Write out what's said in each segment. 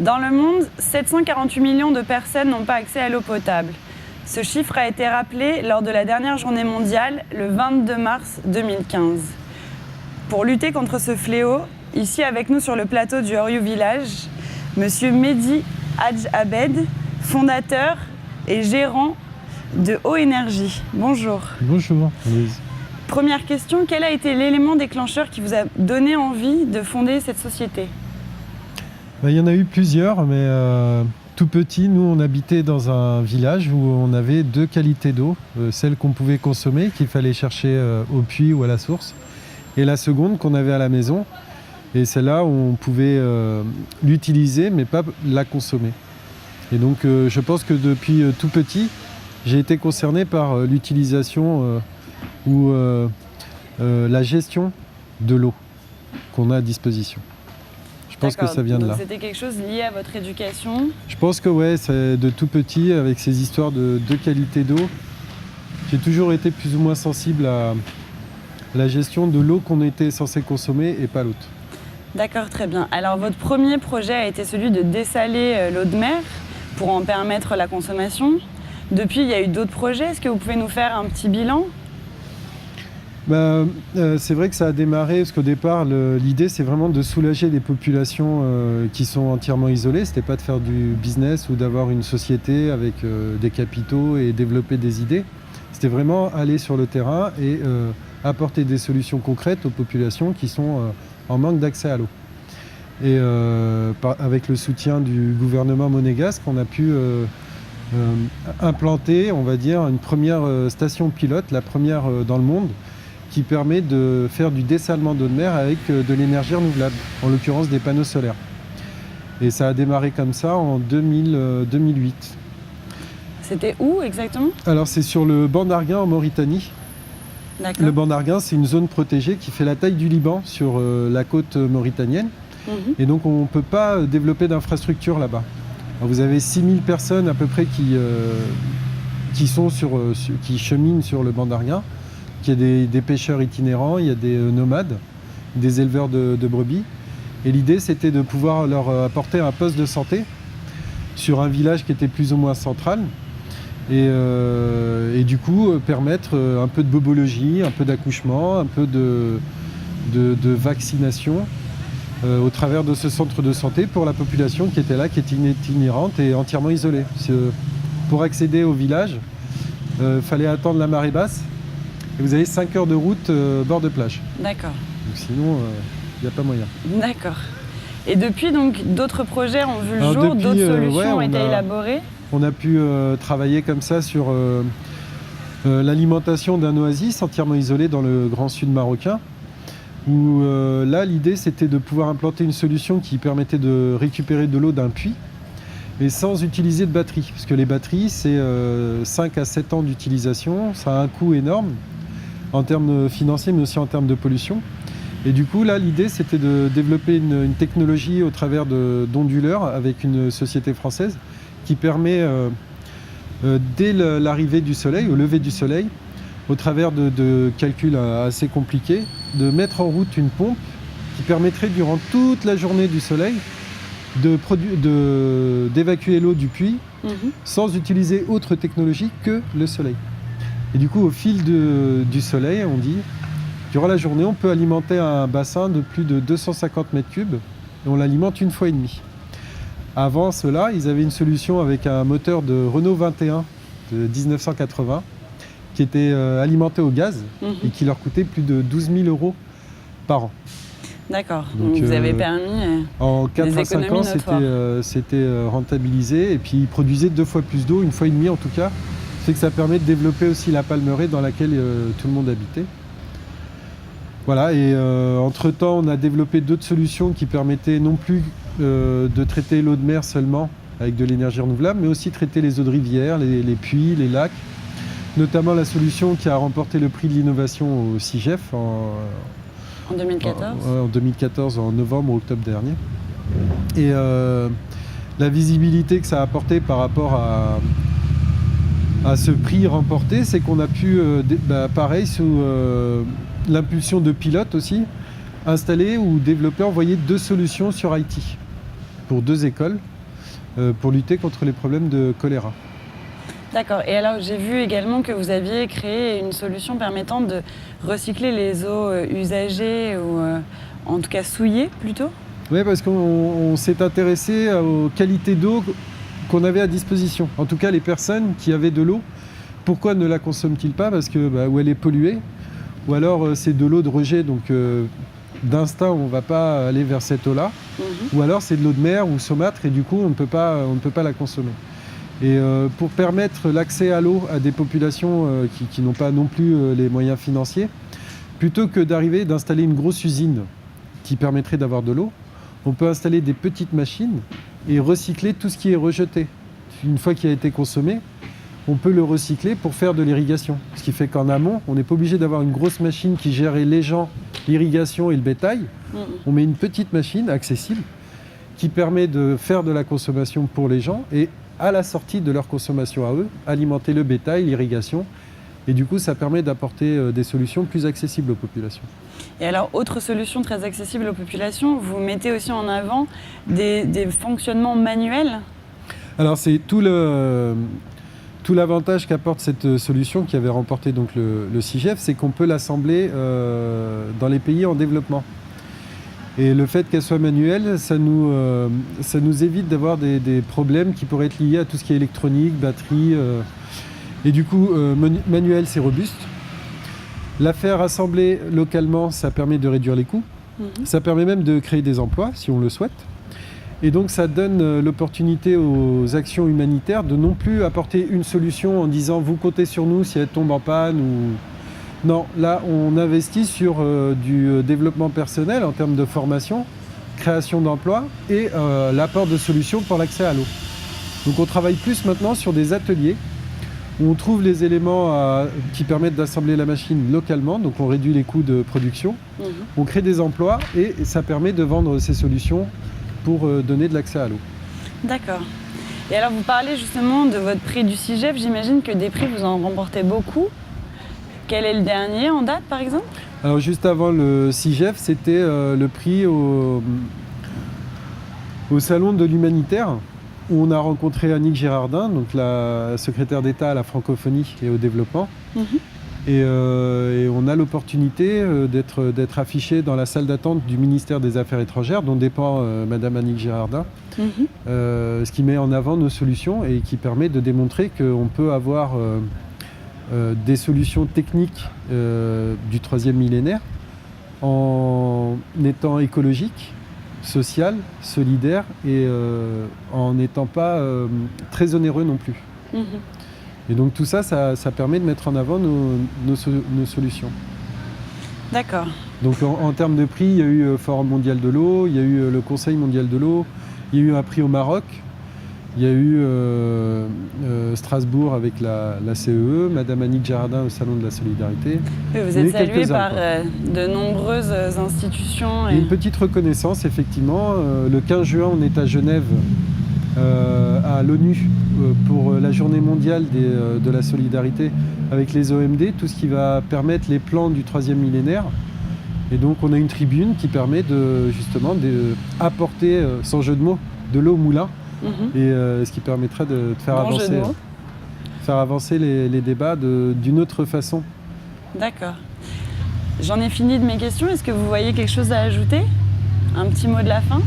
Dans le monde, 748 millions de personnes n'ont pas accès à l'eau potable. Ce chiffre a été rappelé lors de la dernière journée mondiale, le 22 mars 2015. Pour lutter contre ce fléau, ici avec nous sur le plateau du Oriou Village, Monsieur Mehdi Hadj Abed, fondateur et gérant de Eau Énergie. Bonjour. Bonjour, Louise. Première question, quel a été l'élément déclencheur qui vous a donné envie de fonder cette société ? Il y en a eu plusieurs, mais tout petit, nous on habitait dans un village où on avait deux qualités d'eau, celle qu'on pouvait consommer, qu'il fallait chercher au puits ou à la source, et la seconde qu'on avait à la maison, et celle-là où on pouvait l'utiliser mais pas la consommer. Et donc je pense que depuis tout petit, j'ai été concerné par l'utilisation ou la gestion de l'eau qu'on a à disposition. Je pense que ça vient de là. C'était quelque chose lié à votre éducation ? Je pense que ouais, c'est de tout petit, avec ces histoires de qualité d'eau. J'ai toujours été plus ou moins sensible à la gestion de l'eau qu'on était censé consommer et pas l'autre. D'accord, très bien. Alors votre premier projet a été celui de dessaler l'eau de mer pour en permettre la consommation. Depuis, il y a eu d'autres projets. Est-ce que vous pouvez nous faire un petit bilan ? C'est vrai que ça a démarré parce qu'au départ, l'idée c'est vraiment de soulager les populations qui sont entièrement isolées. C'était pas de faire du business ou d'avoir une société avec des capitaux et développer des idées. C'était vraiment aller sur le terrain et apporter des solutions concrètes aux populations qui sont en manque d'accès à l'eau. Et avec le soutien du gouvernement monégasque, on a pu implanter, on va dire, une première station pilote, la première dans le monde, qui permet de faire du dessalement d'eau de mer avec de l'énergie renouvelable, en l'occurrence des panneaux solaires. Et ça a démarré comme ça en 2008. C'était où exactement ? Alors c'est sur le banc d'Arguin en Mauritanie. D'accord. Le banc d'Arguin, c'est une zone protégée qui fait la taille du Liban sur la côte mauritanienne. Et donc on ne peut pas développer d'infrastructure là-bas. Alors, vous avez 6000 personnes à peu près qui cheminent sur le banc d'Arguin. Il y a des pêcheurs itinérants, il y a des nomades, des éleveurs de brebis. Et l'idée, c'était de pouvoir leur apporter un poste de santé sur un village qui était plus ou moins central. Et du coup, permettre un peu de bobologie, un peu d'accouchement, un peu de vaccination au travers de ce centre de santé pour la population qui était là, qui était itinérante et entièrement isolée. Pour accéder au village, il fallait attendre la marée basse. Et vous avez 5 heures de route bord de plage. D'accord. Donc sinon, il n'y a pas moyen. D'accord. Et depuis, donc, d'autres projets ont vu le jour, d'autres solutions ont été élaborées. On a pu travailler comme ça sur l'alimentation d'un oasis entièrement isolé dans le grand sud marocain. Où là, l'idée, c'était de pouvoir implanter une solution qui permettait de récupérer de l'eau d'un puits, et sans utiliser de batterie. Parce que les batteries, c'est 5 à 7 ans d'utilisation. Ça a un coût énorme, en termes financiers, mais aussi en termes de pollution. Et du coup, là, l'idée, c'était de développer une technologie au travers d'onduleurs avec une société française qui permet, dès l'arrivée du soleil, au lever du soleil, au travers de calculs assez compliqués, de mettre en route une pompe qui permettrait, durant toute la journée du soleil, d'évacuer l'eau du puits sans utiliser autre technologie que le soleil. Et du coup, au fil du soleil, on dit, durant la journée, on peut alimenter un bassin de plus de 250 mètres cubes et on l'alimente une fois et demie. Avant cela, ils avaient une solution avec un moteur de Renault 21 de 1980 qui était alimenté au gaz et qui leur coûtait plus de 12 000 € par an. D'accord, donc vous avez permis en 4 à 5 ans, c'était rentabilisé et puis ils produisaient 2 fois plus d'eau, une fois et demie en tout cas. C'est que ça permet de développer aussi la palmeraie dans laquelle tout le monde habitait. Voilà, et entre-temps, on a développé d'autres solutions qui permettaient non plus de traiter l'eau de mer seulement avec de l'énergie renouvelable, mais aussi traiter les eaux de rivière, les puits, les lacs. Notamment la solution qui a remporté le prix de l'innovation au CIGEF en 2014. En 2014, en novembre ou octobre dernier. Et la visibilité que ça a apporté par rapport à ce prix remporté, c'est qu'on a pu, pareil, sous l'impulsion de pilotes aussi, installer ou développer, envoyer 2 solutions sur Haïti pour 2 écoles pour lutter contre les problèmes de choléra. D'accord. Et alors, j'ai vu également que vous aviez créé une solution permettant de recycler les eaux usagées ou en tout cas souillées plutôt. Oui, parce qu'on s'est intéressé aux qualités d'eau qu'on avait à disposition. En tout cas, les personnes qui avaient de l'eau, pourquoi ne la consomment-ils pas? Parce que ou elle est polluée, ou alors c'est de l'eau de rejet, donc d'instinct on ne va pas aller vers cette eau-là, ou alors c'est de l'eau de mer ou saumâtre et du coup on ne peut pas la consommer. Et pour permettre l'accès à l'eau à des populations qui n'ont pas non plus les moyens financiers, plutôt que d'installer une grosse usine qui permettrait d'avoir de l'eau, on peut installer des petites machines et recycler tout ce qui est rejeté. Une fois qu'il a été consommé, on peut le recycler pour faire de l'irrigation. Ce qui fait qu'en amont, on n'est pas obligé d'avoir une grosse machine qui gérait les gens, l'irrigation et le bétail. On met une petite machine accessible qui permet de faire de la consommation pour les gens et à la sortie de leur consommation à eux, alimenter le bétail, l'irrigation. Et du coup, ça permet d'apporter des solutions plus accessibles aux populations. Et alors, autre solution très accessible aux populations, vous mettez aussi en avant des fonctionnements manuels. Alors, c'est tout l'avantage qu'apporte cette solution qui avait remporté donc le CIGEF, c'est qu'on peut l'assembler dans les pays en développement. Et le fait qu'elle soit manuelle, ça nous évite d'avoir des problèmes qui pourraient être liés à tout ce qui est électronique, batterie. Et du coup, manuel, c'est robuste. La faire assembler localement, ça permet de réduire les coûts. Ça permet même de créer des emplois, si on le souhaite. Et donc, ça donne l'opportunité aux actions humanitaires de non plus apporter une solution en disant « vous comptez sur nous si elle tombe en panne » ou... Non, là, on investit sur du développement personnel en termes de formation, création d'emplois et l'apport de solutions pour l'accès à l'eau. Donc, on travaille plus maintenant sur des ateliers où on trouve les éléments qui permettent d'assembler la machine localement, donc on réduit les coûts de production, on crée des emplois et ça permet de vendre ces solutions pour donner de l'accès à l'eau. D'accord. Et alors vous parlez justement de votre prix du CIGEF, j'imagine que des prix vous en remportez beaucoup. Quel est le dernier en date par exemple? Alors juste avant le CIGEF, c'était le prix au Salon de l'Humanitaire, où on a rencontré Annick Girardin, donc la secrétaire d'État à la francophonie et au développement. Et on a l'opportunité d'être affiché dans la salle d'attente du ministère des Affaires étrangères, dont dépend Madame Annick Girardin, ce qui met en avant nos solutions et qui permet de démontrer qu'on peut avoir des solutions techniques du 3e millénaire en étant écologique, social, solidaire et en n'étant pas très onéreux non plus. Et donc tout ça, ça permet de mettre en avant nos solutions. D'accord. Donc en termes de prix, il y a eu Forum mondial de l'eau, il y a eu le Conseil mondial de l'eau, il y a eu un prix au Maroc, il y a eu Strasbourg avec la CEE, Madame Annick Girardin au Salon de la Solidarité. Oui, vous êtes salué par de nombreuses institutions. Et une petite reconnaissance, effectivement. Le 15 juin, on est à Genève, à l'ONU, pour la journée mondiale de la solidarité avec les OMD, tout ce qui va permettre les plans du 3e millénaire. Et donc on a une tribune qui permet justement d'apporter, sans jeu de mots, de l'eau au moulin. Et ce qui permettra de faire avancer les débats d'une autre façon. D'accord. J'en ai fini de mes questions. Est-ce que vous voyez quelque chose à ajouter? Un petit mot de la fin?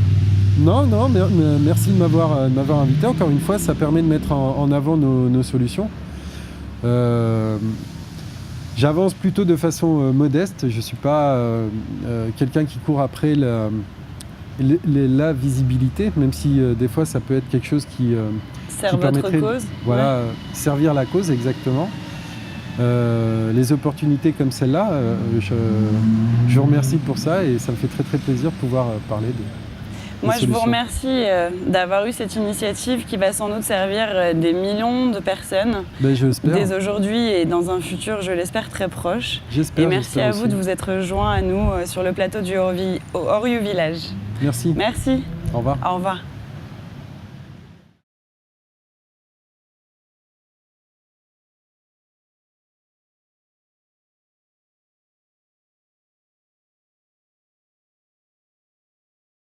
Non, merci de m'avoir invité. Encore une fois, ça permet de mettre en avant nos solutions. J'avance plutôt de façon modeste. Je ne suis pas quelqu'un qui court après la visibilité, même si des fois ça peut être quelque chose qui permettrait cause. Voilà, servir la cause, exactement. Les opportunités comme celle-là, je vous remercie pour ça et ça me fait très très plaisir de pouvoir parler de Moi, solutions. Je vous remercie d'avoir eu cette initiative qui va sans doute servir des millions de personnes dès aujourd'hui et dans un futur, je l'espère, très proche. J'espère. Et merci à vous de vous être joints à nous sur le plateau du Oriou Village. Merci. Merci. Au revoir. Au revoir.